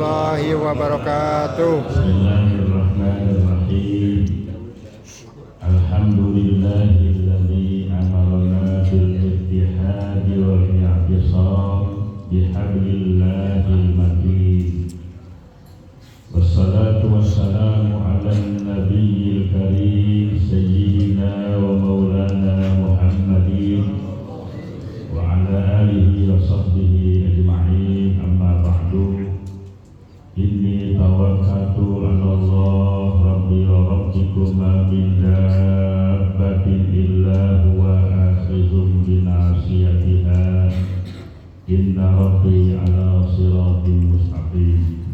warahmatullahi wabarakatuh. Bismillahirrahmanirrahim. Alhamdulillahilladzi amarna bil ittihadi wal i'tisam bihablillahil matin. Wassalatu wassalamu ala nabiyil karim sayyidina wa maulana Muhammadin wa ala alihi wa sahbihi ajma'in, amma ba'du. Inni tawakkaltu 'ala Allah rabbi wa rabbikum ma min dabbatin illa huwa akhidhun bi nasiyatiha inna rabbi 'ala siratin mustaqim.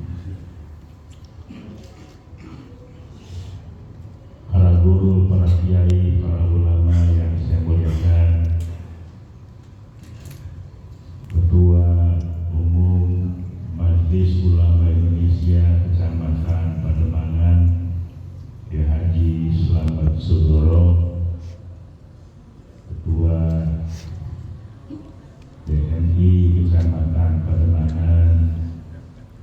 Para guru, para kiai, para ulama yang saya muliakan, Ketua Umum Majelis Ulama Indonesia Kecamatan Pademangan, Kiai Haji Slamet Sugoro, Ketua DNI Kecamatan Pademangan,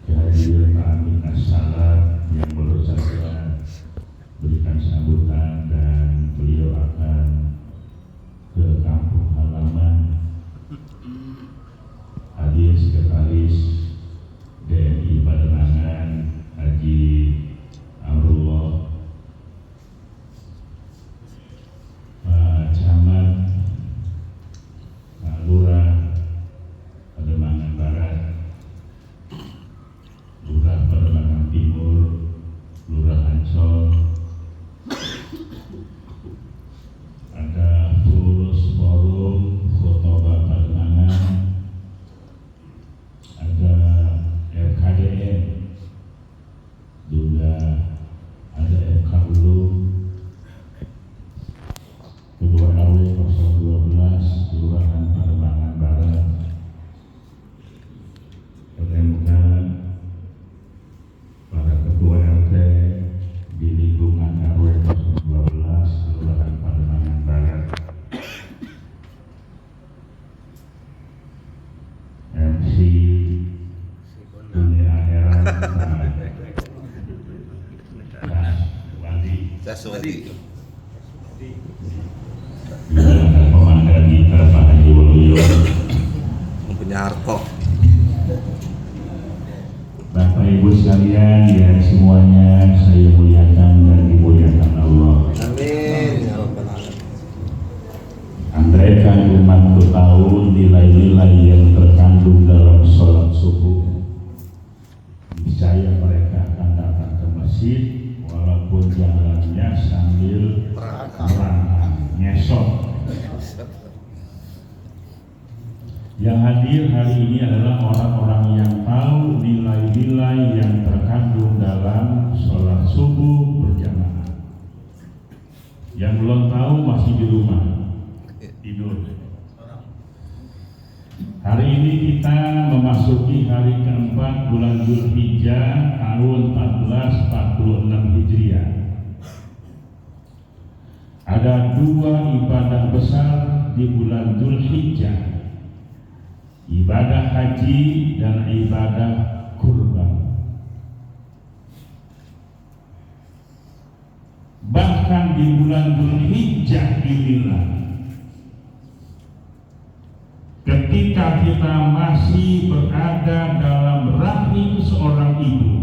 Kiai Haji Amin As-Salam, yang baru saja berikan sambutan dan beliau akan ke kampung halaman. Hadir Sekretaris DNI Pademangan Haji Amrullah, Pak Camat, Pak Lurah Pademangan Barat, Lurah Pademangan Timur, Lurah Ancol, ada Pengurus Forum Khotbah Pademangan, ada FKDN, juga ada FK Hulu, Ketua RW 012 Kelurahan Pademangan Barat, LMK, para Ketua RT di lingkungan RW 012 Kelurahan Pademangan Barat, MC dunia akhirat Saswadi. juga pemanggilan kita Pak Haji Waluyo, Punya harta. Bapak Ibu sekalian yang semuanya saya muliakan dan dimuliakan Allah. Amin ya rabbal alamin. Andaikan umatku tahu nilai-nilai yang terkandung dalam sholat subuh, niscaya mereka akan datang ke masjid walaupun jalannya sambil merangkang, nyesot. Yang hadir hari ini adalah orang-orang yang tahu nilai-nilai yang terkandung dalam sholat subuh berjamaah. Yang belum tahu masih di rumah tidur. Hari ini kita memasuki hari keempat bulan Dzulhijjah tahun 1446 Hijriah. Ada dua ibadah besar di bulan Dzulhijjah, ibadah haji dan ibadah kurban. Bahkan di bulan Dzulhijjah inilah ketika kita masih berada dalam rahim seorang ibu,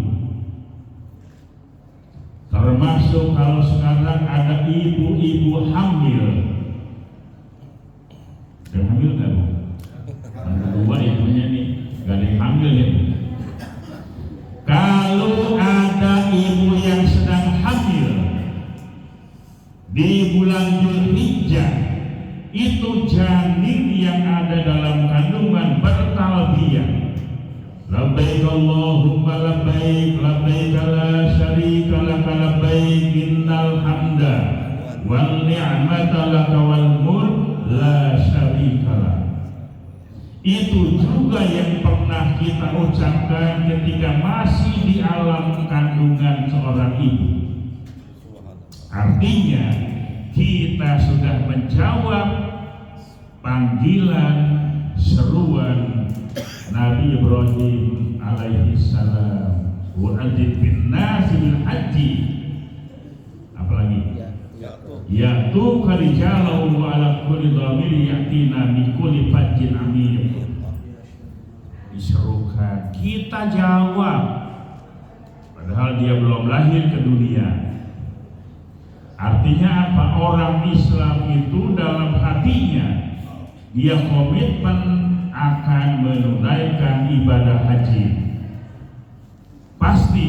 termasuk kalau sekarang ada ibu-ibu hamil. Yang hamil nggak Bu? Kedua ibunya nih, gak ada yang hamil ya. Kalau ada ibu yang sedang hamil di bulan Dzulhijjah, itu janin yang ada dalam kandungan bertalbiyah, labbaik Allahumma labbaik, labbaik la syarika laka labbaik, innal hamda wal ni'mata laka wal mulk la syarika lak. Itu juga yang pernah kita ucapkan ketika masih di alam kandungan seorang ibu. Artinya kita sudah menjawab panggilan seruan Nabi Ibrahim alaihi salam wa adzin bin nasi bil haji. Apalagi? Yaitu karijalau wa ala kulli dhamiri yatina min kulli fajjin amir. Diserukan, kita jawab, padahal dia belum lahir ke dunia. Artinya apa? Orang Islam itu dalam hatinya dia komitmen akan menunaikan ibadah haji. Pasti.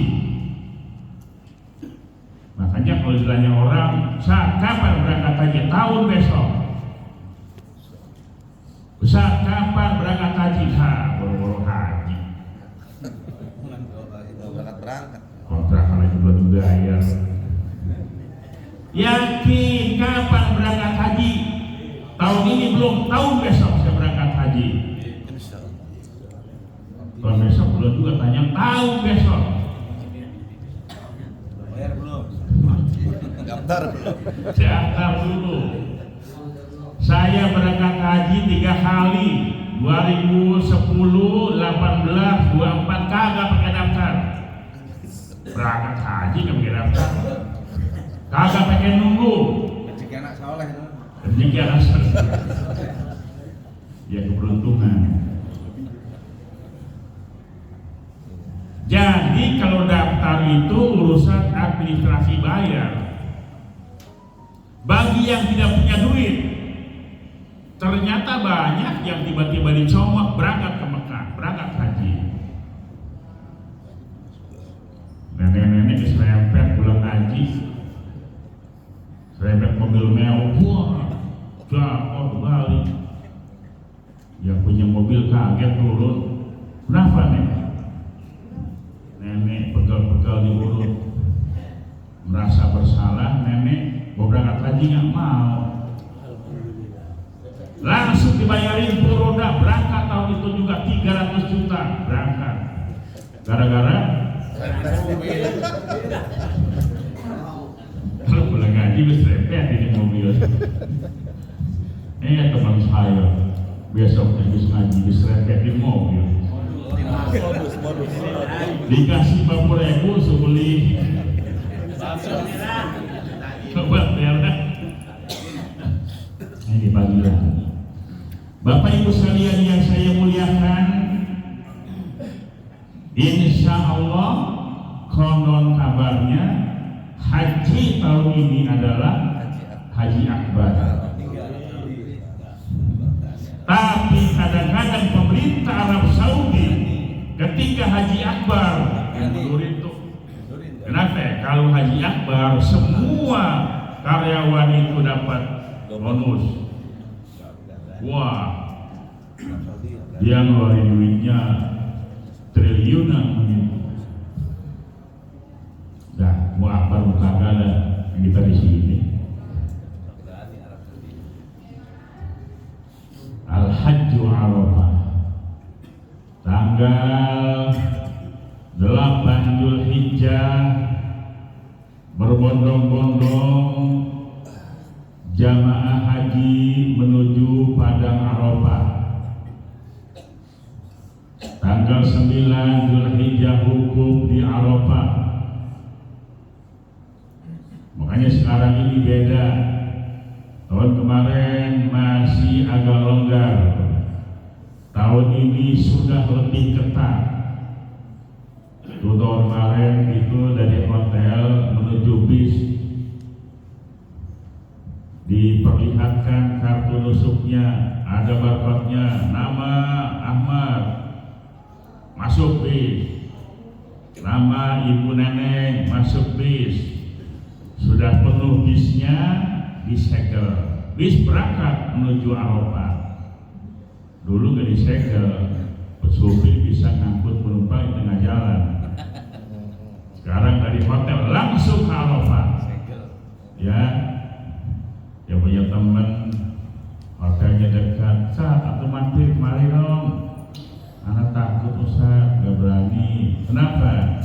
Makanya kalau ditanya orang, saat kapan berangkat haji? Tahun besok. Saat kapan berangkat haji? Boro-boro haji. Berangkat. Kontrakan lagi belum bayar. Yakin kapan berangkat haji? Tahun ini belum, tahun besok saya berangkat haji. Tahun besok belum juga, tanya tahun besok. Bayar belum? Daftar. Daftar dulu. Saya berangkat haji 3 kali, 2010, 18, 24, kagak pakai daftar. Berangkat haji nggak pakai daftar, kagak pakai nunggu. Rezeki anak soleh. Rezeki anak soleh. Ya keberuntungan. Jadi kalau daftar itu urusan administrasi bayar. Bagi yang tidak punya duit, ternyata banyak yang tiba-tiba dicomot berangkat ke Mekah, berangkat haji. Nenek-nenek diserempet pulang haji, serempet mobil mewah, jatuh balik. Yang punya mobil kaget turun. Kenapa nih? Nenek pegal-pegal diurut, merasa bersalah. Nenek mau berangkat haji nggak mau. Langsung dibayarin Furoda, berangkat tahun itu juga 300 juta berangkat. Gara-gara kalau pulang gaji berserempet ini mobil. Teman saya besok habis ngaji diserempetin mobil. Bonus. Dikasih 50.000 sebeli coba merah. Ini panggilan. Bapak Ibu sekalian yang saya muliakan, insya Allah konon kabarnya haji tahun ini adalah haji akbar. Tapi kadang-kadang pemerintah Arab Saudi ketika haji akbar mundurin tuh. Kenapa? Kalau haji akbar semua karyawan itu dapat bonus. Wah, dia ngeluarin duitnya triliunan begitu. Dah, mau akbar muka gala kita di sini. Al-Hajju Arafah, tanggal 8 Dzulhijjah, berbondong-bondong jamaah haji menuju padang Arafah. Tanggal 9 Dzulhijjah wukuf di Arafah. Makanya sekarang ini beda. Tahun kemarin masih agak longgar. Tahun ini sudah lebih ketat. Itu tahun kemarin itu dari hotel menuju bis diperlihatkan kartu nusuknya, ada barcode-nya, nama Ahmad, masuk bis. Nama ibu nenek, masuk bis. Sudah penuh bisnya, disegel. Bis berangkat menuju Arafah. Dulu nggak disegel, supir bisa ngangkut penumpang di tengah jalan. Sekarang dari hotel langsung ke Arafah. Ya, yang punya teman hotelnya dekat, Ustaz, atau mampir kemari dong. Anak takut Ustaz, nggak berani. Kenapa?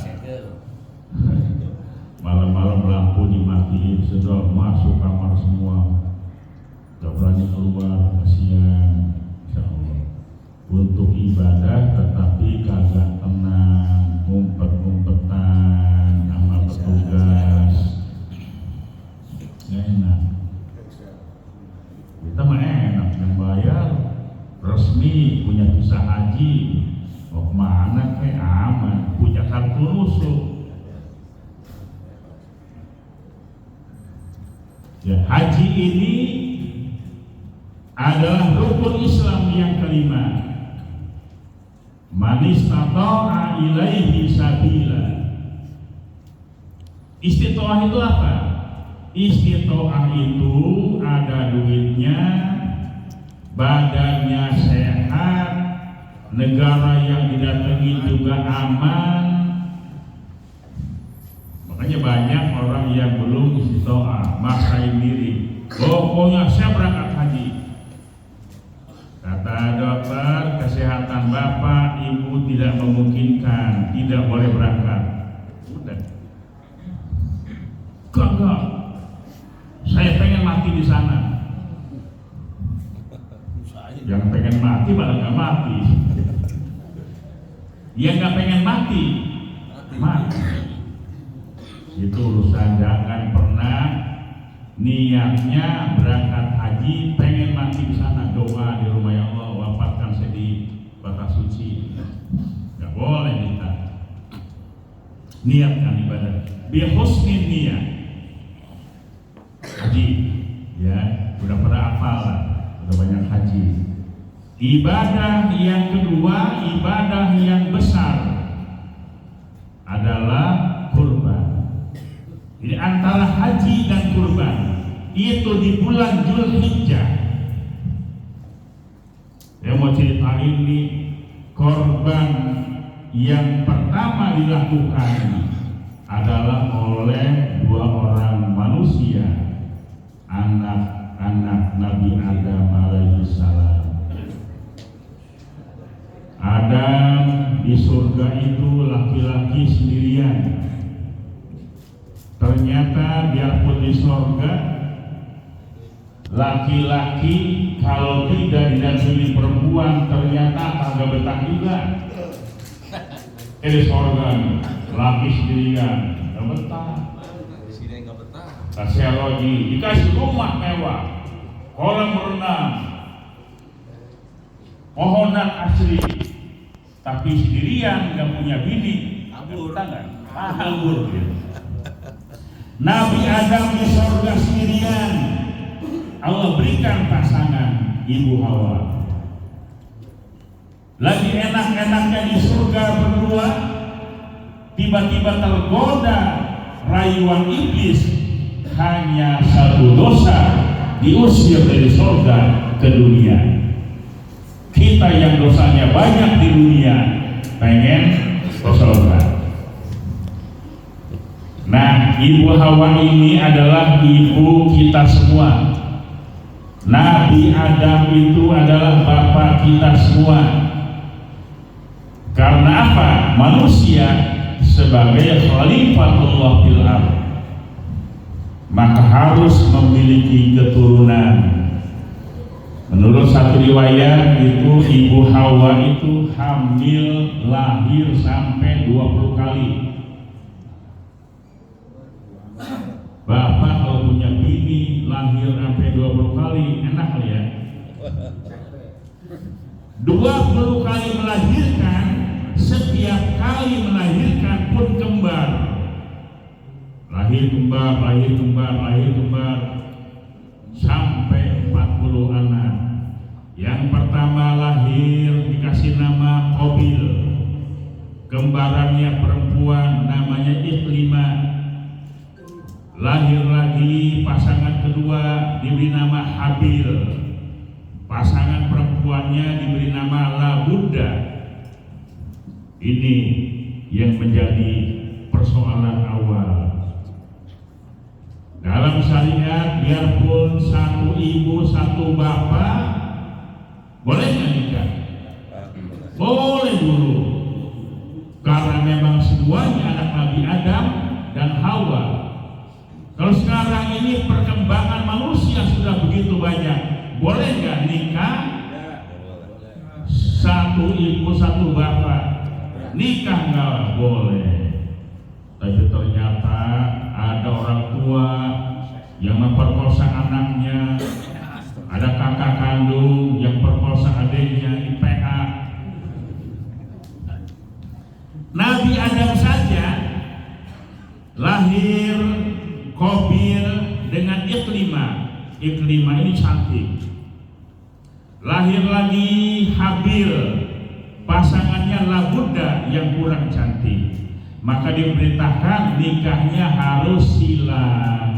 Malam-malam lampu dimatiin, sudah masuk kamar semua, nggak berani keluar, kasihan. Insya Allah untuk ibadah tetapi kagak tenang, ngumpet-ngumpetan. menusuk. Ya, haji ini adalah rukun Islam yang kelima. Man istata'a ilaihi sabila. Istitoah itu apa? Istitoah itu ada duitnya, badannya sehat, negara yang didatangi juga aman. Makanya banyak orang yang belum istitoah, maksain diri. Pokoknya saya berangkat haji. Kata dokter, kesehatan bapak, ibu tidak memungkinkan, tidak boleh berangkat. Udah. Enggak. Saya pengen mati di sana. Yang pengen mati malah nggak mati. Yang nggak pengen mati, mati. Itu urusan. Jangan pernah niatnya berangkat haji pengen mati di sana. Doa di rumah, ya Allah wafatkan saya di batas suci. Nggak boleh kita. Niatkan ibadah. Bihusnin niat. Haji, ya udah pada hafal lah, udah banyak haji. Ibadah yang kedua, ibadah yang besar adalah kurban. Jadi antara haji dan kurban itu di bulan Dzulhijjah. Saya mau cerita ini, korban yang pertama dilakukan adalah oleh dua orang manusia, anak-anak Nabi Adam alaihissalam. Adam di surga itu laki-laki sendirian. Ternyata biarpun di surga, laki-laki kalau tidak didampingi perempuan ternyata kagak betah juga. Di surga laki sendirian gak betah. Di sini nggak betah. Kasih roji, dikasih rumah mewah, kolam renang, pohonan asli, tapi sendirian gak punya bini. Kabur tangan, kabur. Nabi Adam di surga sendirian, Allah berikan pasangan Ibu Hawa. Lagi enak-enaknya di surga berdua, tiba-tiba tergoda rayuan iblis. Hanya satu dosa diusir dari surga ke dunia. Kita yang dosanya banyak di dunia pengen ke surga. Nah, Ibu Hawa ini adalah ibu kita semua. Nabi Adam itu adalah bapak kita semua. Karena apa? Manusia sebagai Khalifatullah fil ardh, maka harus memiliki keturunan. Menurut satu riwayat itu Ibu Hawa itu hamil lahir sampai 20 kali. Bapak kalau punya bini lahir sampai 20 kali enak kali ya. 20 kali melahirkan, setiap kali melahirkan pun kembar. Lahir kembar, lahir kembar, lahir kembar, sampai 40 anak. Yang pertama lahir dikasih nama Qabil, kembarannya perempuan namanya Iklimah. Lahir lagi pasangan kedua diberi nama Habil, pasangan perempuannya diberi nama Labudda. Ini yang menjadi persoalan awal. Dalam syariat, biarpun satu ibu satu bapak, boleh nggak nikah? Boleh dulu, karena memang semuanya anak Nabi Adam dan Hawa. Kalau sekarang ini perkembangan manusia sudah begitu banyak, boleh nggak nikah? Satu ibu satu bapak, nikah nggak boleh. Tapi ternyata ada orang tua yang memperkosa anaknya, ada kakak kandung yang perkosa adiknya, IPA. Nabi Adam saja Qabil dengan Iklimah. Iklimah ini cantik. Lahir lagi Habil, pasangannya Labudda yang kurang cantik. Maka diperintahkan nikahnya harus silang.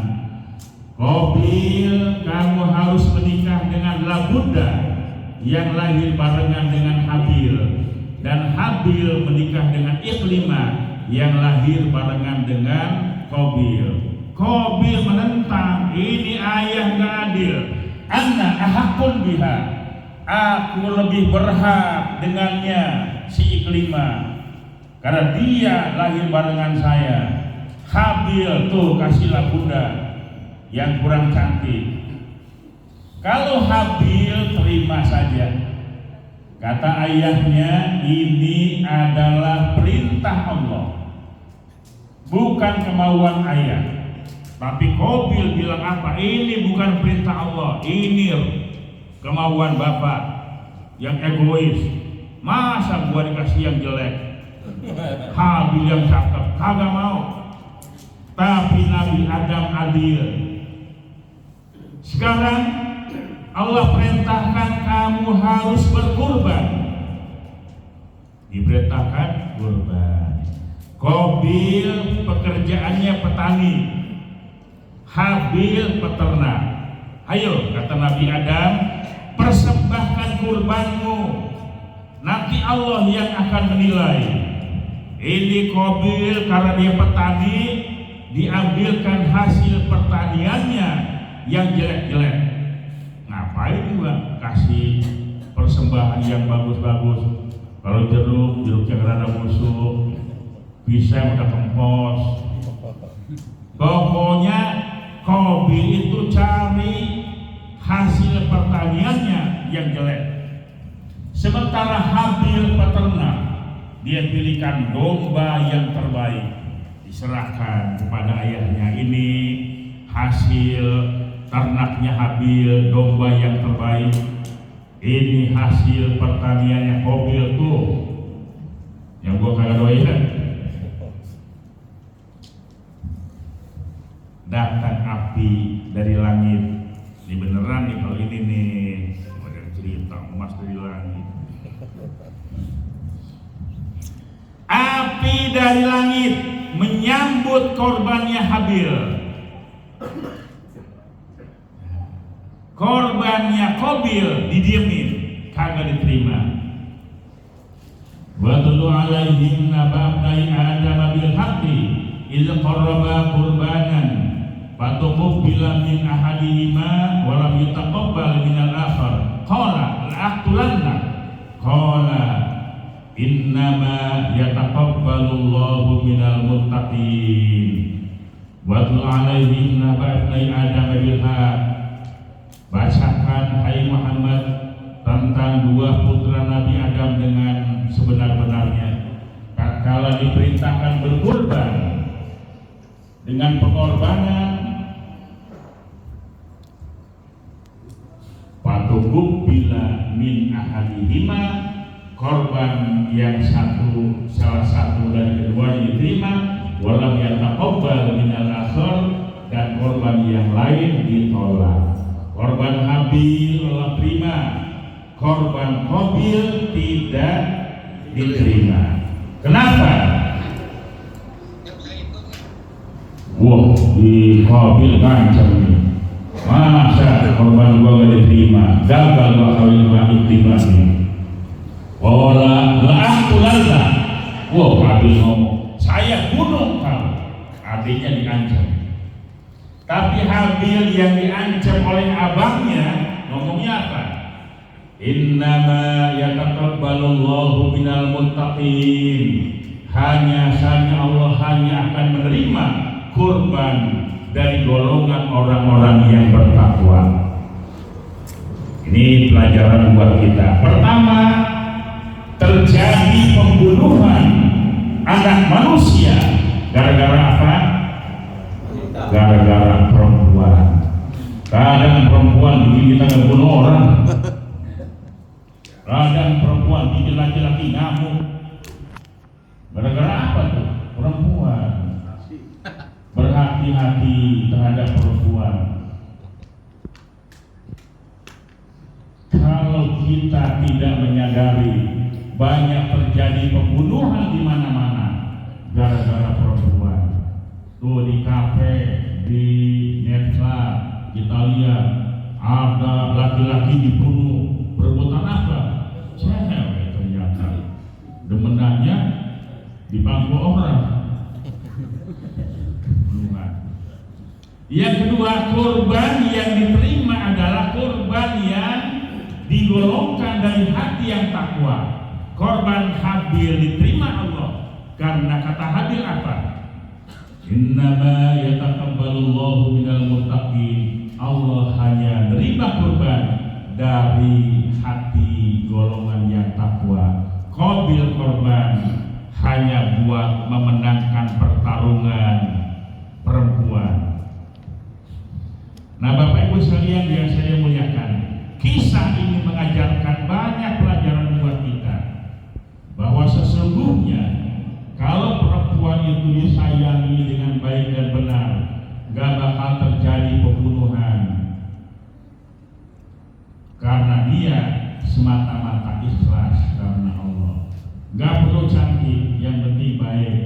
Qabil, kamu harus menikah dengan Labudda yang lahir barengan dengan Habil, dan Habil menikah dengan Iklimah yang lahir barengan dengan Qabil. Qabil menentang, ini ayah nggak adil. Anna ahakun biha, aku lebih berhak dengannya si Iklimah karena dia lahir barengan saya. Habil tuh kasihlah Bunda yang kurang cantik. Kalau Habil terima saja, kata ayahnya, ini adalah perintah Allah, bukan kemauan ayah. Tapi Qabil bilang apa? Ini bukan perintah Allah, ini kemauan bapak yang egois. Masa gua dikasih yang jelek? Habil yang cakep, kagak mau. Tapi Nabi Adam adil. Sekarang Allah perintahkan kamu harus berkurban. Diperintahkan kurban. Qabil pekerjaannya petani, Habil peternak. Ayo, kata Nabi Adam, persembahkan kurbanmu, nanti Allah yang akan menilai. Ini Qabil karena dia petani, diambilkan hasil pertaniannya yang jelek-jelek. Ngapain juga kasih persembahan yang bagus-bagus? Kalau jeruknya rada busuk, pisang udah kempos. Pokoknya Qabil itu cari hasil pertaniannya yang jelek. Sementara Habil peternak, dia pilihkan domba yang terbaik, diserahkan kepada ayahnya. Ini hasil ternaknya Habil, domba yang terbaik. Ini hasil pertaniannya Qabil tuh, yang gua kagak doyan. Datang api dari langit. Ini beneran nih kalau ini nih, ada cerita emas dari langit. Api dari langit menyambut korbannya Habil. Korbannya Qabil didiemin, kagak diterima. Wa tulu alaihim naba'ai Adam bil haqqi idz qarraba qurbanan fatuqbila min ahadihima wa lam yutaqabbal min al-akhar qala la'aqtulanna qala innama yataqabbalullahu minal muttaqin. Wa tulu alaihim naba'ai Adam bil haqqi. Bacakan hai Muhammad tentang dua putra Nabi Adam dengan sebenar-benarnya. Tatkala diperintahkan berkurban dengan pengorbanan, patugub bila min ahadihima, korban yang salah satu dari keduanya diterima, walam yataqabbal minal akhar, dan korban yang lain ditolak. Korban Habil Allah terima, korban Qabil tidak diterima. Kenapa? Wah, di Qabil ngancam nih. Masa korban gua gak diterima? Gagal gua kawin sama Iklimah nih. Wala la'aqtulanna. Wah, Qabil ngomong, saya bunuh kamu. Adiknya diancam. Tapi Habil yang diancam oleh abangnya ngomongnya apa? Innama yataqabbalullahu minal muttaqin. Hanya Allah hanya akan menerima kurban dari golongan orang-orang yang bertakwa. Ini pelajaran buat kita. Pertama, terjadi pembunuhan anak manusia gara-gara apa? Gara-gara perempuan. Kadang perempuan bikin kita nggak bunuh orang. Kadang perempuan bikin laki-laki ngamuk. Gara-gara apa tuh? Perempuan. Berhati hati-hati terhadap perempuan. Kalau kita tidak menyadari, banyak terjadi pembunuhan di mana-mana gara-gara perempuan. Tuh di kafe, di netclub, kita lihat ada laki-laki dibunuh. Berebutan apa? Cewek ternyata. Demenannya di bangku orang. Yang kedua, korban yang diterima adalah korban yang digolongkan dari hati yang takwa. Korban Habil diterima Allah karena kata Habil apa? Innama yataqabbalullahu minal muttaqin. Allah hanya menerima korban dari hati golongan yang takwa. Qabil korban hanya buat memenangkan pertarungan perempuan. Nah, Bapak Ibu sekalian yang saya muliakan, kisah ini mengajarkan banyak pelajaran buat kita, bahwa sesungguhnya kalau perempuan itu disayangi dengan baik dan benar, gak bakal terjadi pembunuhan, karena dia semata-mata ikhlas karena Allah. Gak perlu cantik, yang penting baik.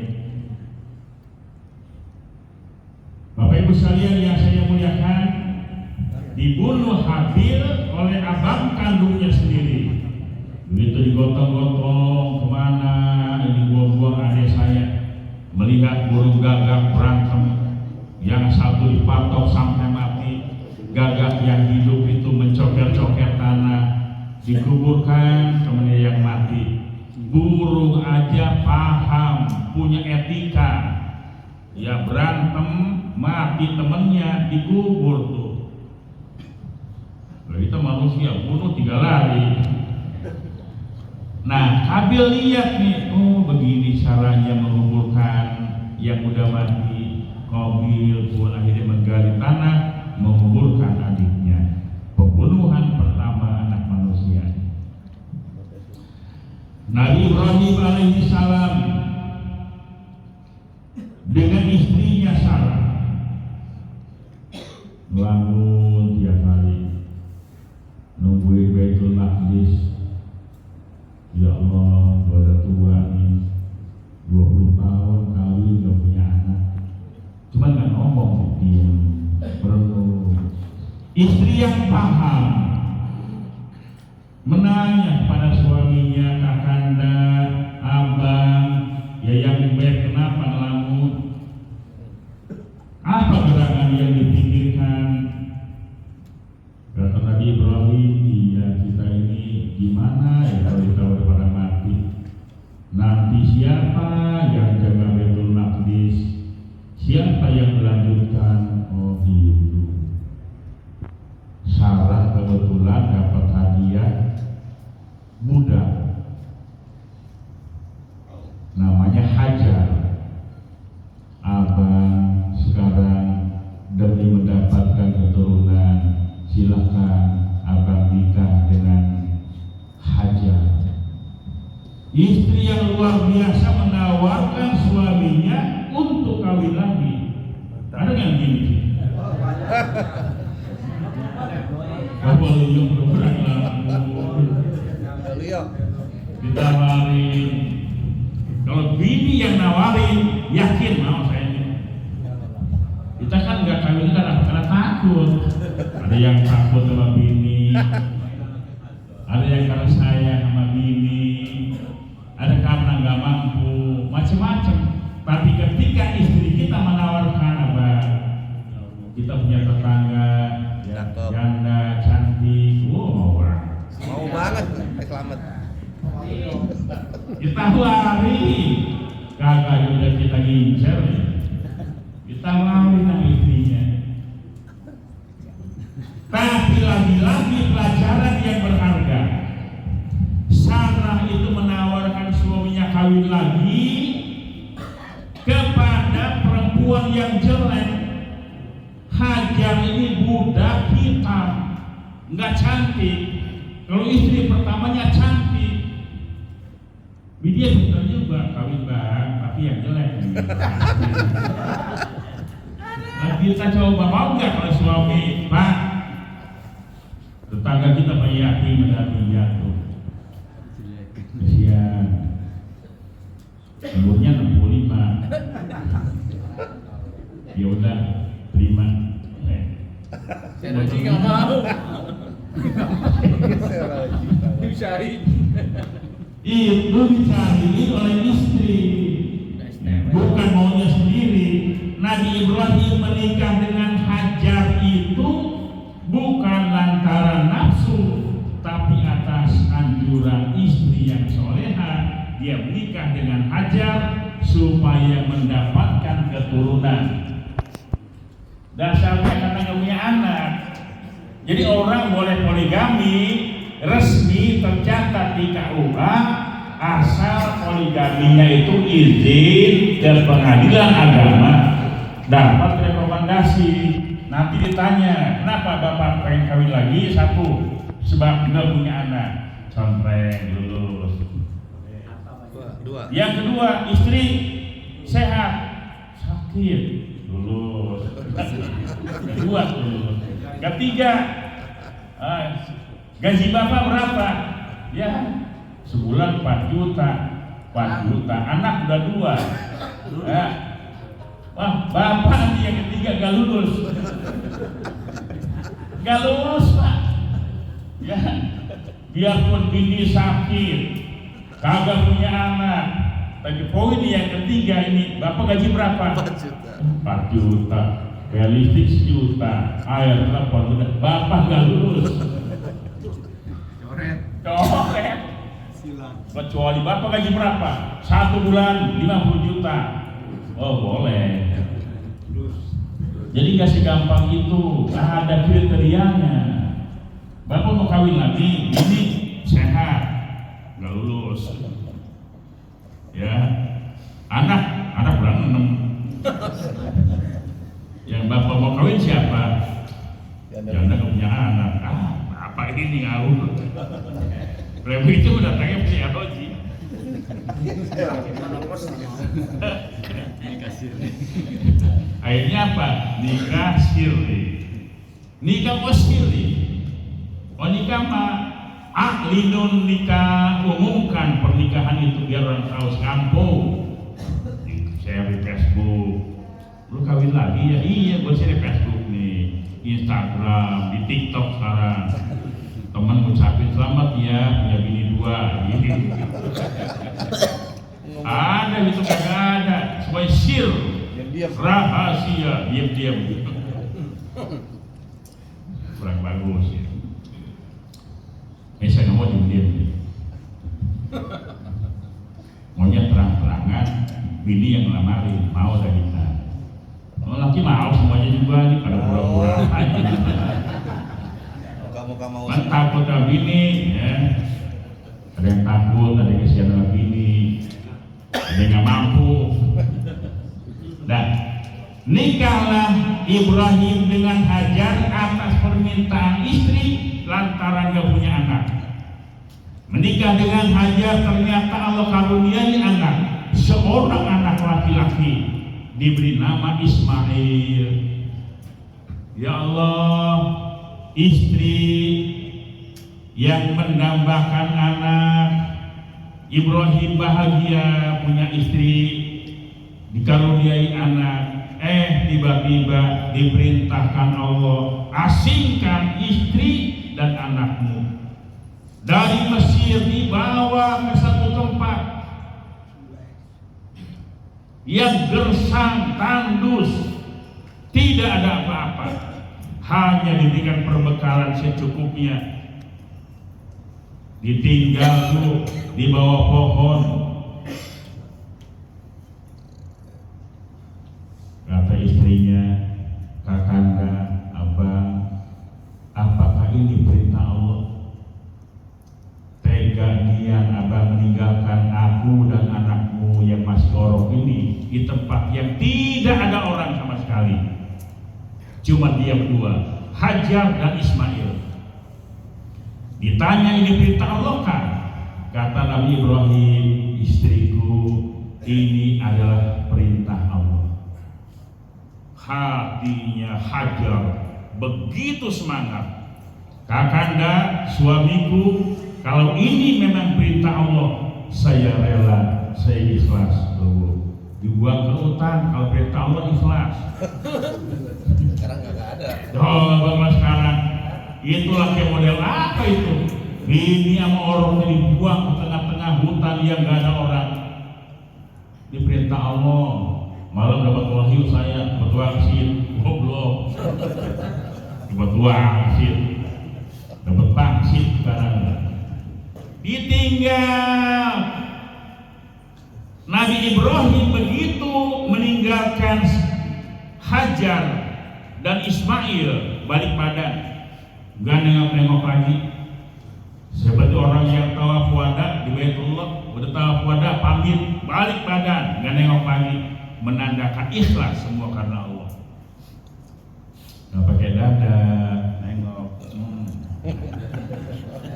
Bapak Ibu sekalian yang saya muliakan, dibunuh Habil oleh abang kandungnya sendiri. Begitu digotong-gotong, kemana ini buang-buang adik saya, melihat burung gagak berantem, yang satu dipatok sampai mati, gagak yang hidup itu mencoker-coker tanah, dikuburkan temannya yang mati. Burung aja paham, punya etika, ya berantem mati temennya dikubur tuh. Kita manusia bunuh 3 lari. Nah, Habil lihat nih, oh begini caranya menguburkan yang udah mati. Qabil pun akhirnya menggali tanah, menguburkan adiknya. Pembunuhan pertama anak manusia. Nabi Ibrahim alaihissalam dengan istrinya Sarah bangun tiap hari, nungguin Baitul Maqdis. Ya Allah, udah tua nih, 20 tahun kawin gak punya anak, cuman gak ngomong, diam, merenung. Istri yang paham menanya pada suaminya, kakanda, abang, ya yang baik, kenapa ngelamun? Apa gerangan yang dipikirkan? Kata Nabi Ibrahim, iya kita ini gimana ya kalau kita udah pada mati? Nanti siapa yang jaga Baitul Maqdis? Siapa yang melanjutkan? Oh gitu. Sarah kebetulan dapat hadiah budak, namanya Hajar. Abang sekarang demi mendapatkan keturunan, silakan abang nikah dengan Hajar. Istri yang luar biasa menawarkan suaminya untuk kawin lagi. Ada yang gini? Kalau yang bergerak ditawarin. Kalau bini yang nawarin, yakin mau saya ini. Kita kan nggak kawin karena takut. Ada yang takut sama bini, ada yang karena sayang sama bini, ada karena nggak mampu, macam-macam. Tapi ketika istri kita menawarkan, abang, kita punya tetangga janda cantik, mau banget, selamat. Kita lari, kagak udah kita gincer, kita lari sama istrinya. Tapi lagi-lagi pelajaran yang berharga. Sarah itu menawarkan suaminya kawin lagi kepada perempuan yang jelek. Hajar ini budak hitam, nggak cantik. Kalau istri pertamanya cantik, dia betul juga kawin bang, tapi yang jelek. Nah, kita coba mau nggak kalau suami, Pak? Tetangga kita Pak Yati mendamping jatuh. Kesian. Umurnya 65. Ya udah, terima. Saya lagi nggak mau. Itu dicari oleh istri, bukan maunya sendiri. Nabi Ibrahim menikah dengan Hajar itu bukan lantaran nafsu, tapi atas anjuran istri yang soleha. Dia menikah dengan Hajar supaya mendapatkan keturunan. Dasarnya karena nggak punya anak. Jadi orang boleh poligami resmi tercatat di KUA asal poligaminya itu izin dari pengadilan agama, dapat rekomendasi. Nanti ditanya, kenapa bapak pengen kawin lagi? Satu, sebab nggak punya anak, contreng lulus. Dua. Yang kedua, istri sehat, sakit, lulus. Dua lulus. Ketiga, gaji bapak berapa? Ya, sebulan 4 juta. 4 juta, anak udah 2. Ya. Wah, bapak nanti yang ketiga gak lulus. Gak lulus, Pak. Ya, biarpun bini sakit, kagak punya anak, tapi poin yang ketiga ini, bapak gaji berapa? 4 juta. 4 juta. Realistik 1 juta. Air telepon udah, bapak gak lulus. Coret. Kecuali bapak gaji berapa? 1 bulan 50 juta. Oh boleh. Jadi gak segampang itu, ada kriterianya. Bapak mau kawin lagi, ini sehat, gak lulus. Ya, anak berantem. Yang bapak mau kawin siapa? Janda gak punya anak. Apa ini ngawur? Remi itu mendatangnya psikolog. Akhirnya apa? Nikah siri. Nikah siri. Oh nikah mah aklinun, nikah umumkan pernikahan itu biar orang tahu sekampung. Share di Facebook. Lu kawin lagi ya? Iya, gue share di Facebook nih, Instagram, di TikTok sekarang. Teman ngucapin selamat ya, punya bini 2. Gitu. Ada itu kagak ada, sebagai sir, rahasia, diam-diam. Kurang bagus ya. Saya nggak mau diam-diam. Maunya terang-terangan, bini yang ngelamarin, mau dari kita. Laki mau semuanya juga nih, pada pura-pura aja. Muka-muka mau. Kan takut sama bini, ya. Ada yang takut, ada yang kesian sama bini, ada yang nggak mampu. Dan nikahlah Ibrahim dengan Hajar atas permintaan istri lantaran gak punya anak. Menikah dengan Hajar ternyata Allah karuniai anak, seorang anak laki-laki, diberi nama Ismail. Ya Allah, istri yang menambahkan anak. Ibrahim bahagia punya istri, dikaruniai anak. Tiba-tiba diperintahkan Allah, asingkan istri dan anakmu. Dari Mesir dibawa ke satu tempat yang gersang, tandus, tidak ada apa-apa, hanya diberikan perbekalan secukupnya. Ditinggal tuh di bawah pohon. Kata istrinya, kakanda, abang, apakah ini perintah Allah? Tega nian abang meninggalkan aku dan anakmu yang masih orok ini di tempat yang tidak ada orang sama sekali. Cuma dia berdua, Hajar dan Ismail. Ditanya ini perintah Allah kan? Kata Nabi Ibrahim, istriku, ini adalah perintah Allah. hatinya Hajar begitu semangat. Kakanda, suamiku, kalau ini memang perintah Allah, saya rela, saya ikhlas. Dibuang ke hutan, kalau perintah Allah ikhlas. Sekarang nggak ada. Coba sekarang, itulah kayak model apa itu? Ini sama orang dibuang ke tengah-tengah hutan yang nggak ada orang. Ini perintah Allah. Malam dapat wahyu saya berwaksin, goblok. Dapat wangsit, dapat pangsit sekarang. Ditinggal. Nabi Ibrahim begitu meninggalkan Hajar dan Ismail, balik badan, gak nengok-nengok lagi. Seperti orang yang tawaf wada di Baitullah, udah tawaf wada pamit, balik badan, gak nengok lagi, menandakan ikhlas semua karena Allah. Gak pakai dada, nengok.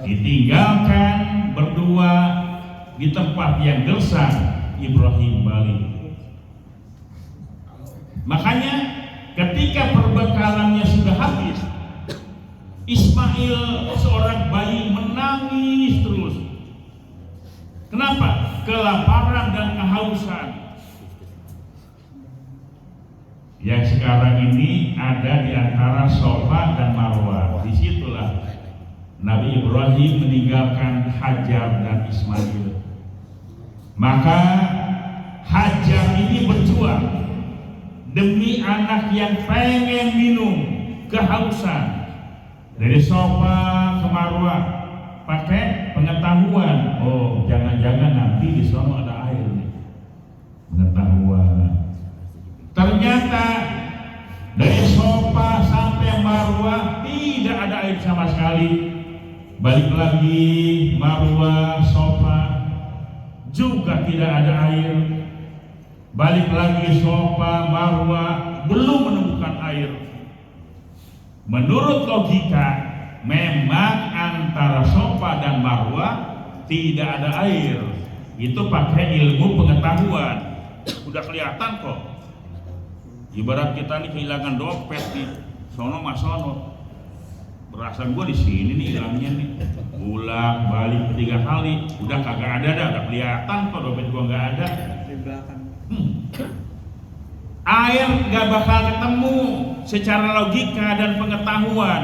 Ditinggalkan berdua di tempat yang gersang, Ibrahim balik. Makanya ketika perbekalannya sudah habis, Ismail seorang bayi menangis terus. Kenapa? Kelaparan dan kehausan. Yang sekarang ini ada di antara Safa dan Marwah. Disitulah Nabi Ibrahim meninggalkan Hajar dan Ismail. Maka Hajar ini berjuang demi anak yang pengen minum, kehausan. Dari Safa ke Marwah pakai pengetahuan. Oh, jangan-jangan nanti di sana ada air nih. Pengetahuan. Ternyata dari Safa sampai Marwah tidak ada air sama sekali. Balik lagi Marwah, Safa juga tidak ada air. Balik lagi Safa, Marwah belum menemukan air. Menurut logika, memang antara Safa dan Marwah tidak ada air. Itu pakai ilmu pengetahuan. Udah kelihatan kok. Ibarat kita nih kehilangan dompet nih, sono mas sono. Berasa gua di sini nih hilangnya nih. Bolak balik 3 kali, udah kagak ada dah, udah kelihatan kok dompet gua nggak ada. Di belakang. Air nggak bakal ketemu secara logika dan pengetahuan.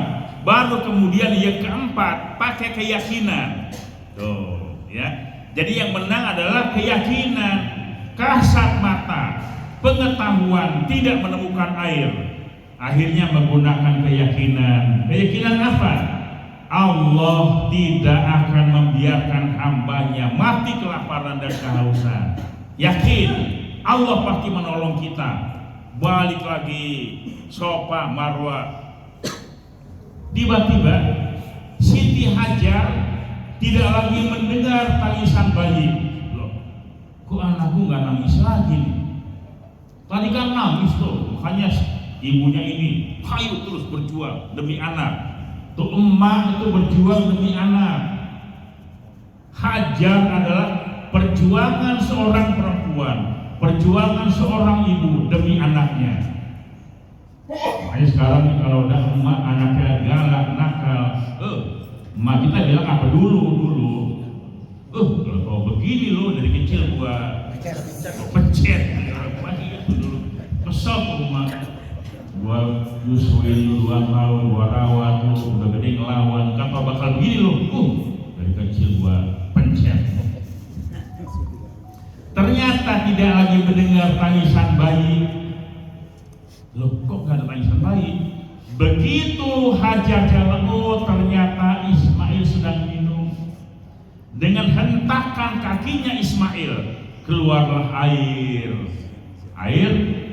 Baru kemudian yang keempat pakai keyakinan. Tuh, ya. Jadi yang menang adalah keyakinan. Kasat mata, pengetahuan tidak menemukan air. Akhirnya menggunakan keyakinan. Keyakinan apa? Allah tidak akan membiarkan hambanya mati kelaparan dan kehausan. Yakin Allah pasti menolong kita. Balik lagi Safa Marwah. Tiba-tiba Siti Hajar tidak lagi mendengar tangisan bayi. Loh, kok anakku nggak nangis lagi nih? Tadi kan nangis tuh, makanya ibunya ini hayu terus berjuang demi anak. Tuh emak itu berjuang demi anak. Hajar adalah perjuangan seorang perempuan, perjuangan seorang ibu demi anaknya. Makanya sekarang nih kalau udah emak anaknya galak, nakal, emak kita bilang apa dulu. Kalau begini loh dari kecil gua pencet dulu. Kesel ke rumah. Gua nyusuin 2 tahun, gua rawat lu, udah gede ngelawan, kata bakal begini loh. Dari kecil gua pencet. Ternyata tidak lagi mendengar tangisan bayi. Loh, kok gak ada tangisan bayi? Begitu Hajar jalan, ternyata Ismail sedang minum. Dengan hentakan kakinya Ismail keluarlah air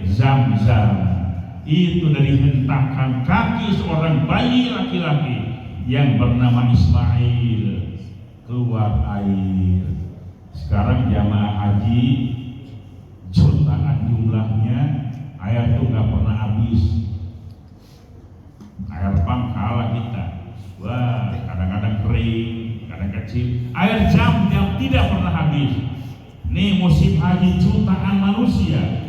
Zam-Zam. Itu dari hentakan kaki seorang bayi laki-laki yang bernama Ismail keluar air. Sekarang jamaah haji jutaan jumlahnya, air itu nggak pernah habis. Air pam kalah kita. Wah, kadang-kadang kering, kadang kecil. Air Zam-Zam tidak pernah habis. Nih musim haji jutaan manusia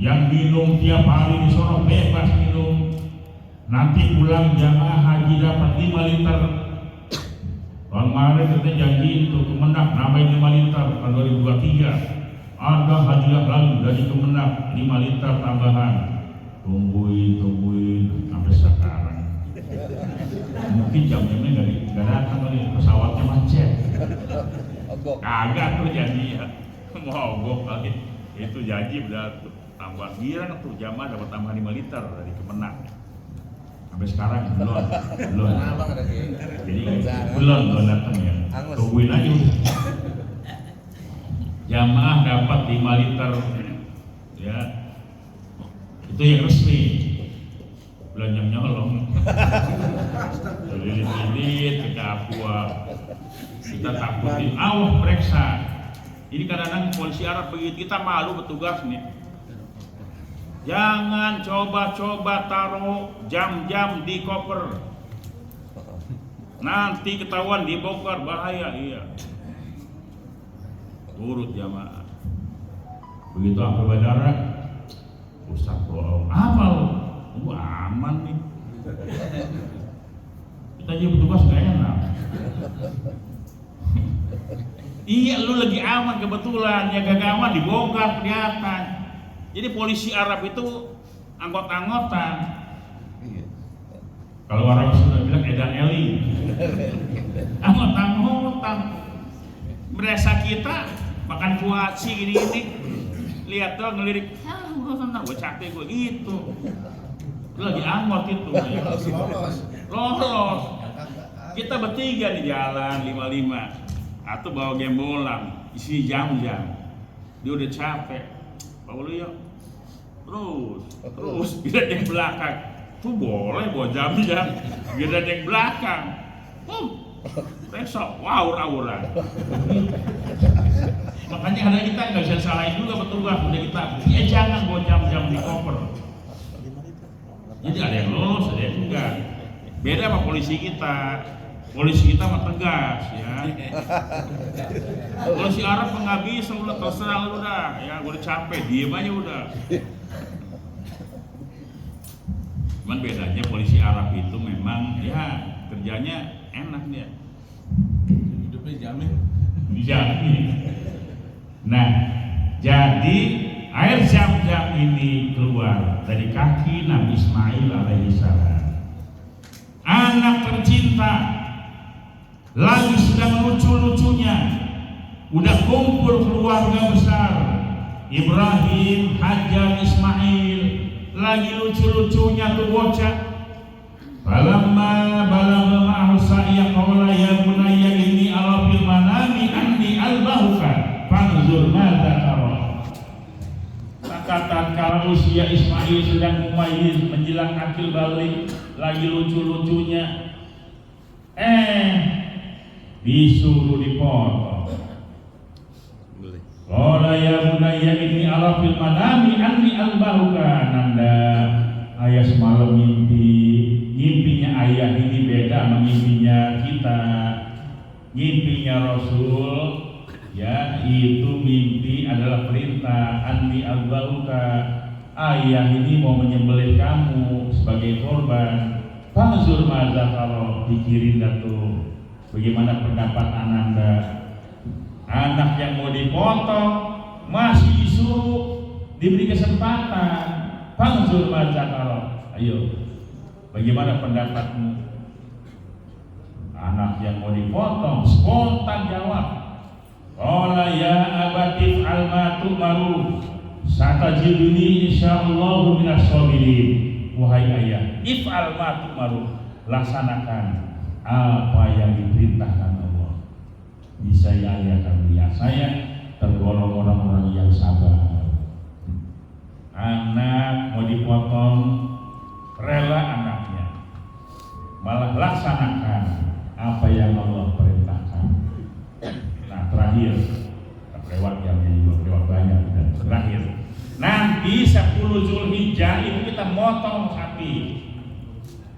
Yang minum tiap hari di sono bebas minum. Nanti pulang jamaah haji dapat 5 liter. Tahun kemarin kita janji untuk Kemenak nambahin 5 liter tahun 2023. Ada hadiah lagi dari Kemenak 5 liter tambahan. Tungguin sampai sekarang. Mungkin jam-jamnya nggak datang kali, pesawatnya macet. Kagak tuh janji ya, mogok kali. Itu janji udah tambah girang tuh, jamaah dapat tambah 5 liter dari Kemenak. Sampai sekarang belum. Jadi belum datang ya. Tungguin aja udah. Jamaah dapat 5 liter ya. Itu yang resmi. Belanja nyolong. Lilit-lilit ke Papua. Kita takutin, awas periksa. Ini kadang-kadang polisi Arab begitu, kita malu petugas nih. Jangan coba-coba taruh jam-jam di koper. Nanti ketahuan dibongkar, bahaya. Iya. Urut jamaah. Begitu sampai bandara, Ustaz bohong. Apa lo? Aman nih. Kita jadi petugas gak enak. Iya, lu lagi aman kebetulan, ya gak aman dibongkar kelihatan. Jadi polisi Arab itu anggot-anggotan. Kalau orang sudah bilang edan eli. Anggot-anggotan. Berasa kita makan kuaci gini-gini. Lihat tuh ngelirik, gue senang, gue capek gue gitu. Lu lagi anggot itu. Lolos. Kita bertiga di jalan 55. Atau bawa gembolan, isi jam-jam. Dia udah capek. Bawa lu yuk. Terus biar yang belakang. Tuh boleh bawa jam-jam. Biar yang belakang. Besok awur-awuran. Makanya kadang kita nggak bisa salahin juga petugas. Udah kita, ya jangan bawa jam-jam di koper. Jadi ada yang lolos, ada yang enggak. Beda sama polisi kita. Polisi kita mah tegas ya. Polisi Arab nggak bisa, udah terserah lu udah. Ya gue udah capek, diem aja udah. Cuman bedanya polisi Arab itu memang ya kerjanya enak dia. Hidupnya jamin. Dijamin. Nah, jadi air zam-zam ini keluar dari kaki Nabi Ismail alaihissalam. Anak tercinta lagi sedang lucu-lucunya, udah kumpul keluarga besar, Ibrahim, Hajar, Ismail, lagi lucu-lucunya tuh bocah. Falamma balagha ma'ahu sa'ya qala ya bunayya inni ara fil manami anni albahuka fanzur madza tara. Tatkala usia Ismail sedang mumayyiz menjelang akil balik, lagi lucu-lucunya, disuruh dipotong. Qala ya bunayya inni ara fil manami anni albahuka. Nanda, ayah semalam ngimpinya ayah ini beda sama ngimpinya kita. Ngimpinya Rasul ya itu mimpi adalah perintah anni albahuka. Ayah ini mau menyembelih kamu sebagai korban. Fanzur madza tara, pikirin dah tuh. Bagaimana pendapat Ananda? Anak yang mau dipotong masih disuruh diberi kesempatan. Fanzur madza tara. Ayo, bagaimana pendapatmu? Anak yang mau dipotong spontan jawab, qala ya abati fa'al ma tu'maru satajiduni insyaallahu minas sabirin. Wahai ayah, if'al ma tu'maru, laksanakan apa yang diperintahkan Allah. Bisa ya ayah kami lihat saya tergolong orang-orang yang sabar. Anak mau dipotong, rela anaknya, malah laksanakan apa yang Allah perintahkan. Nah terakhir, lewat jamnya juga lewat banyak. Dan terakhir, nanti 10 Zulhijjah itu kita motong sapi.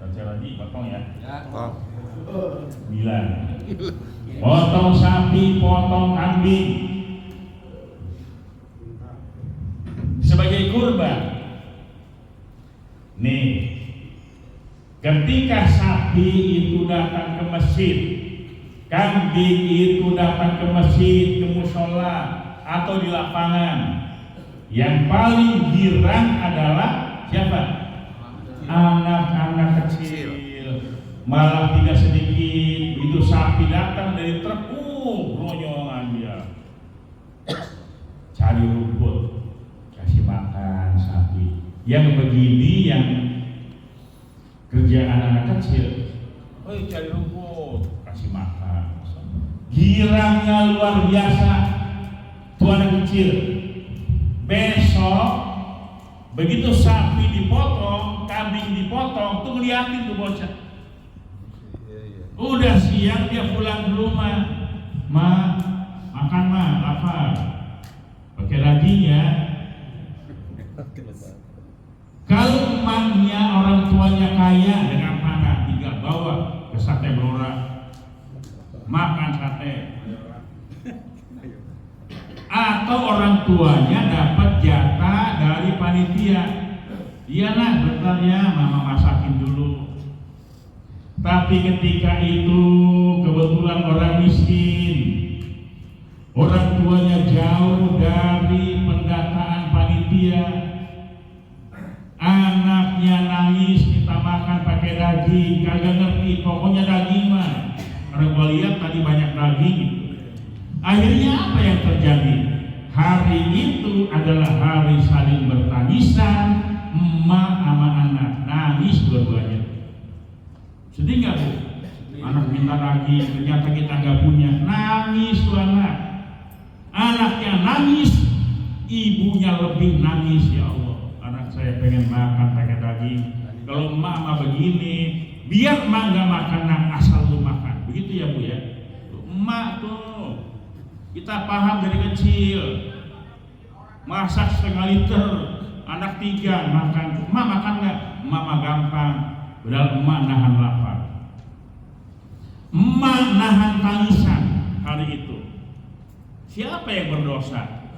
Lagi potong ya. Oh. 9. Potong sapi, potong kambing. Sebagai sebagai kurban. Nih, ketika sapi itu datang ke masjid, kambing itu datang ke masjid, ke musola atau di lapangan, yang paling girang adalah siapa? Anak-anak kecil. Malah tidak sedikit itu sapi datang dari truk, ronyolan dia cari rumput, kasih makan sapi. Yang begini yang kerjaan anak kecil, cari rumput, kasih makan. Girangnya luar biasa tuh anak kecil. Besok begitu sapi dipotong, kambing dipotong, tuh ngeliatin tuh bocah. Udah siang dia pulang ke rumah, ma makan ma, lapar, pakai dagingnya. Kalau emaknya orang tuanya kaya dengan mana, tinggal bawa ke sate Blora, makan sate. Atau orang tuanya dapat jatah dari panitia, iya nak bentar ya mama masakin dulu. Tapi ketika itu kebetulan orang miskin, orang tuanya jauh dari pendataan panitia, anaknya nangis minta makan pakai daging, kagak ngerti pokoknya daging mah. Karena gua lihat tadi banyak daging. Akhirnya apa yang terjadi? Hari itu adalah hari saling bertangisan, emak sama anak, nangis dua-duanya. Sedih nggak bu? Anak minta daging, ternyata kita nggak punya, nangis tuh anak. Anaknya nangis, ibunya lebih nangis. Ya Allah, anak saya pengen makan pakai daging. Kalau emak mah begini, biar emak nggak makan, asal lu makan. Begitu ya bu ya. Emak tuh, kita paham dari kecil. Masak setengah liter, anak 3 makan. Emak makan nggak? Emak mah gampang. Padahal emak nahan lapar, emak nahan tangisan hari itu. Siapa yang berdosa?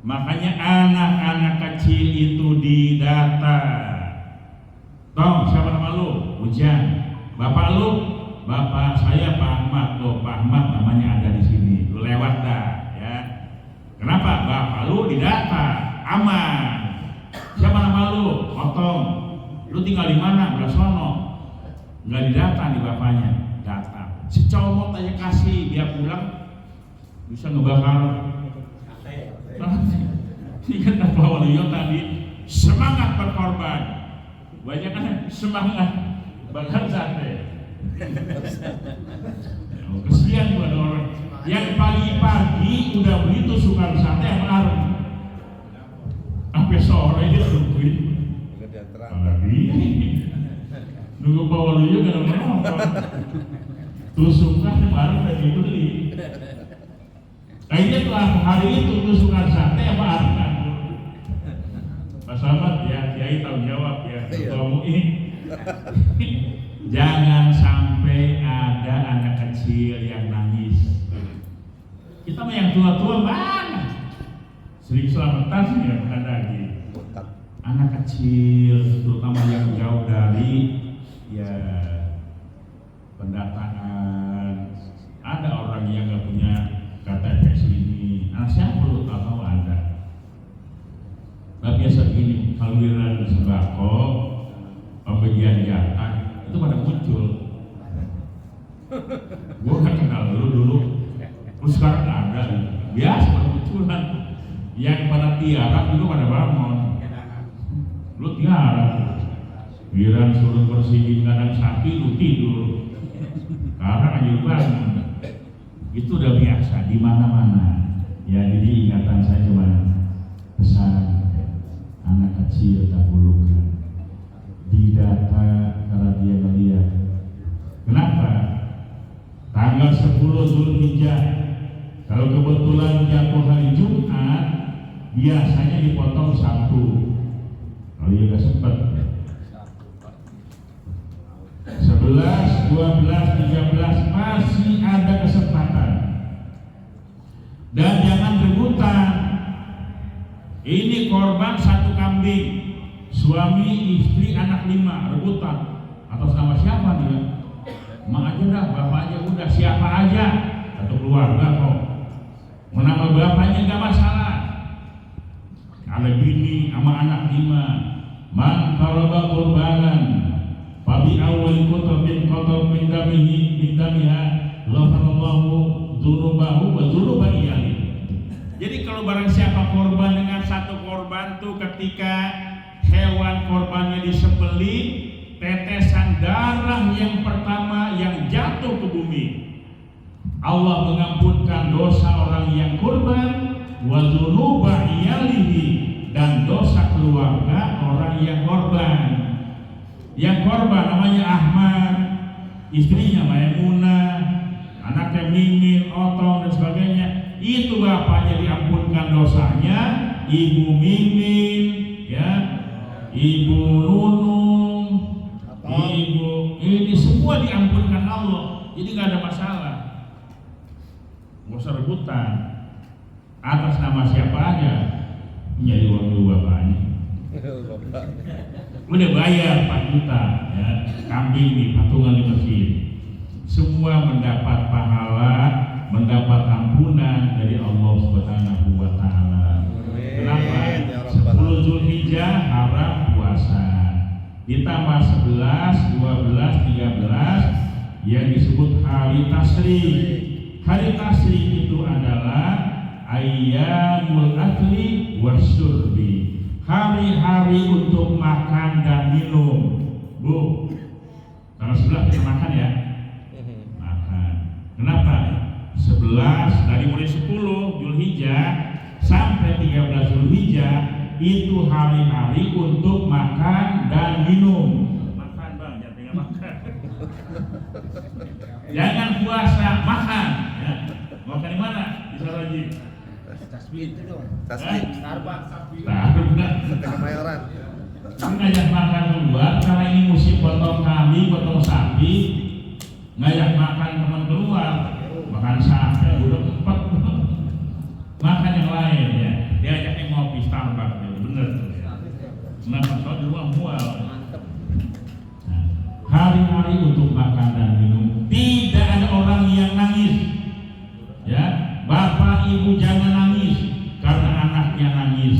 Makanya anak-anak kecil itu didata. Toh siapa nama lu? Hujan. Bapak lu? Bapak saya Pak Ahmad. Loh Pak Ahmad namanya ada di sini. Lu lewat dah ya. Kenapa? Bapak lu didata, aman. Siapa nama lu? Potong. Lu tinggal di mana? Belah sono. Nggak didata nih bapaknya, data. Secomot aja kasih, dia pulang bisa ngebakar. Ini kan Pak Waluyo tadi semangat berkorban, banyak kan semangat bakar sate. Kesian buat orang yang pagi-pagi udah begitu suka sate sama arem, sampai sore dia nungguin. Nunggu Pak Waluyo gak ada menonton, tusukan baru udah dibeli. Akhirnya setelah hari itu tusukan sate apa arem? Pak Samad ya, Kiai tahu jawab ya, Ketua MUI. Jangan sampai ada anak kecil yang nangis. Kita mah yang tua-tua mana? Sering selamatan sih ya bukan lagi. Anak kecil, terutama yang jauh dari ya pendataan. Ada orang yang nggak punya KTP sini. Anak siapa lu tahu ada? Nah biasa gini, kalau giliran sembako, pembagian jatah itu pada muncul. Gue kan kenal dulu, terus sekarang ada. Biasa pada munculan. Yang pada tiarap itu pada bangun. Lu tiarap. Giliran suruh bersihin kandang sapi, lu tidur. Sekarang aja lu bangun. Itu udah biasa di mana-mana. Ya jadi ingatan saya cuma pesan anak kecil dahulukan didata karena dia melihat. Kenapa? Tanggal 10 Zulhijjah kalau kebetulan jatuh hari Jumat biasanya dipotong Sabtu. Kalau ya gak sempat 11, 12, 13 masih ada kesempatan. Dan jangan rebutan. Ini Istri korban 1 kambing, suami istri anak 5 rebutan. Atas nama siapa dia? Mak aja dah, bapak aja udah, siapa aja, satu keluarga kok. Mau nama bapaknya gak masalah. Ada bini sama anak 5. Man qaraba qurbanan fabi awwal qutbin qatab min damiha ghafarallahu dzunubahu wa dzunuba iyali. Jadi kalau barang siapa korban dengan 1 korban tuh ketika hewan korbannya disembelih, tetesan darah yang pertama yang jatuh ke bumi, Allah mengampunkan dosa orang yang korban, wa dzunuba iyalihi, dan dosa keluarga orang yang korban. Yang korban namanya Ahmad, istrinya Maimunah, anaknya Mimin, Otong dan sebagainya. Itu bapaknya diampunkan dosanya, ibu Mimin, ya, ibu Nunung, ibu ini semua diampunkan Allah. Jadi nggak ada masalah. Nggak usah rebutan. Atas nama siapa aja, menjadi uang dulu bapaknya. Udah bayar 4 juta, ya, kambing di patungan di masjid. Semua mendapat pahala, mendapat ampunan dari Allah Subhanahu wa taala. Kenapa? 10 Zulhijjah haram puasa. Ditambah 11, 12, 13 yang disebut hari tasrik. Hari tasrik itu adalah ayyamul akli wasyurbi, hari-hari untuk makan dan minum. Bu, tanggal 11 kita makan ya? Makan. Kenapa? 11 dari mulai 10 Zulhijjah sampai 13 Zulhijjah itu hari-hari untuk makan dan minum. Makan bang, jangan tinggal makan. Jangan puasa, makan. Ya. Makan di mana? Di Saraji. Tasbih itu dong. Tasbih. Starbucks. Sampai Kemayoran. Ngajak makan keluar karena ini musim potong kambing, potong sapi. Ngajak makan teman keluar, makan sate udah 4. Makan yang lain ya. Dia ajaknya ngopi Starbucks, bener tuh ya. Kenapa? Soal di rumah mual. Nah, hari-hari untuk makan dan minum. Tidak ada orang yang nangis. Ya, bapak ibu jangan nangis karena anaknya nangis.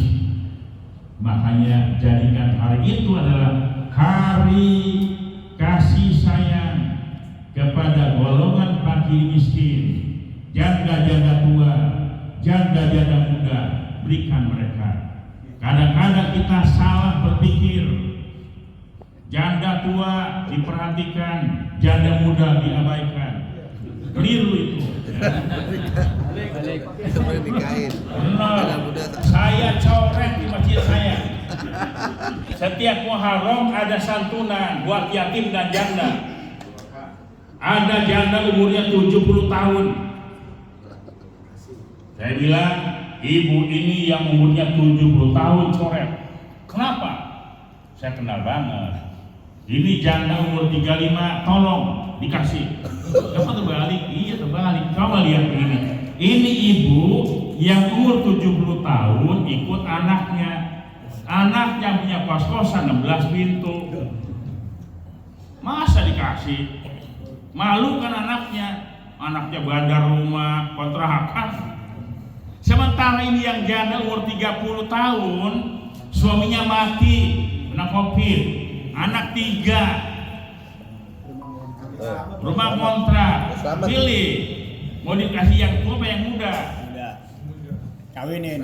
Makanya jadikan hari itu adalah hari kasih sayang kepada golongan fakir miskin, janda-janda tua, janda-janda muda, berikan mereka. Kadang-kadang kita salah berpikir, janda tua diperhatikan, janda muda diabaikan. Keliru itu. Boleh nikahin. Saya coret di masjid saya. Setiap Muharram ada santunan buat yatim dan janda. Ada janda umurnya 70 tahun. Saya bilang, ibu ini yang umurnya 70 tahun coret. Kenapa? Saya kenal banget. Ini janda umur 35, tolong dikasih. Kamu terbalik? Iya terbalik. Coba lihat ini. Ini ibu yang umur 70 tahun ikut anaknya. Anaknya punya kos-kosan 16 pintu. Masa dikasih? Malu kan anaknya. Anaknya bandar rumah, kontrakan. Sementara ini yang janda umur 30 tahun, suaminya mati, kena COVID, anak 3, rumah kontrak, pilih mau dikasih yang tua apa yang muda? Kawinin.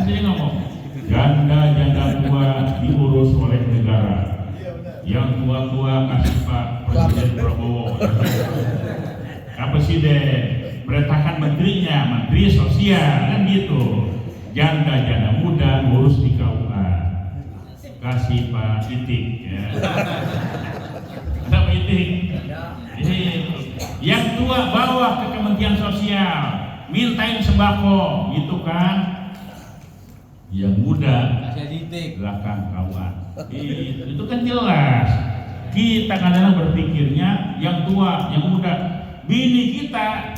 Jadi ngomong, janda tua diurus oleh negara, yang tua kasih Pak Presiden Prabowo, Pak Presiden perintahkan menterinya, menteri sosial kan gitu. Janda muda urus di KUA, kasih Pak Itik ya. Ada Pak Itik. Yang tua bawa ke Kementerian Sosial, mintain sembako, gitu kan. Yang muda belakang KUA. Itu kan jelas. Kita kadang-kadang berpikirnya yang tua, yang muda. Bini kita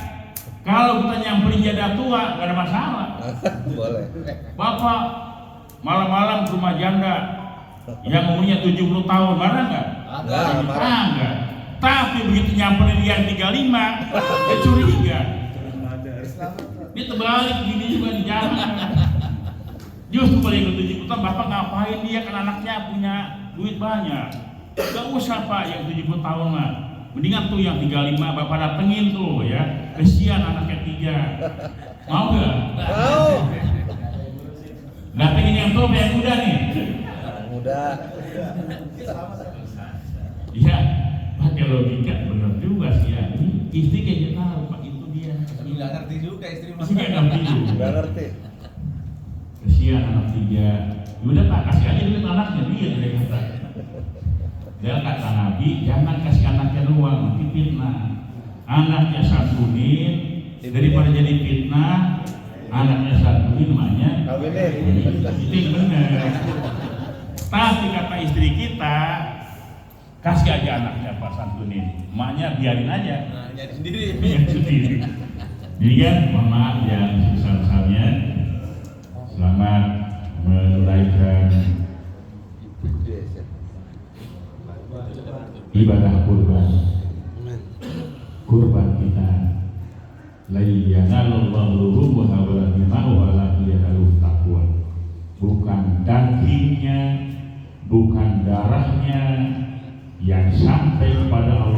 kalau kita nyamperin janda tua, gak ada masalah. Boleh. Bapak malam-malam ke rumah janda yang umurnya 70 tahun, marah nggak? Nggak, marah. Enggak. Tapi begitu nyamperin yang 35, dia curiga. Dia terbalik gini juga di jalan. Justru pada yang 70 tahun, Bapak ngapain, dia kan anaknya punya duit banyak. Gak usah Pak yang 70 tahun mah. Mendingan tuh yang 35 Bapak datengin tuh ya. Kesian anaknya 3. Mau gak? Mau. Datengin yang tua yang muda nih. Muda. Iya, pakai logika bener juga sih ya. Ini istri kayaknya tahu Pak, itu dia. Tapi nggak ngerti juga istri mas. Istri nggak ngerti juga. Nggak ngerti. Kesian anak 3. Udah Pak, kasih aja duit anaknya, dia dari kata. Dia kata Nabi, jangan kasih anaknya ruang, nanti fitnah. Anaknya santunin, daripada jadi fitnah, anaknya santunin namanya. Kawinin. Itu yang benar. Tapi kata istri kita, kasih aja anaknya Pak santunin, emaknya biarin aja. Nah, nyari sendiri. Biar sendiri. Jadi kan, mohon maaf yang sebesar-besarnya. Selamat menunaikan ibadah kurban. Kurban kita. La yanallahu luhumuha wa la dima'uha walakin yanaluhu taqwa. Bukan dagingnya, bukan darahnya yang sampai kepada Allah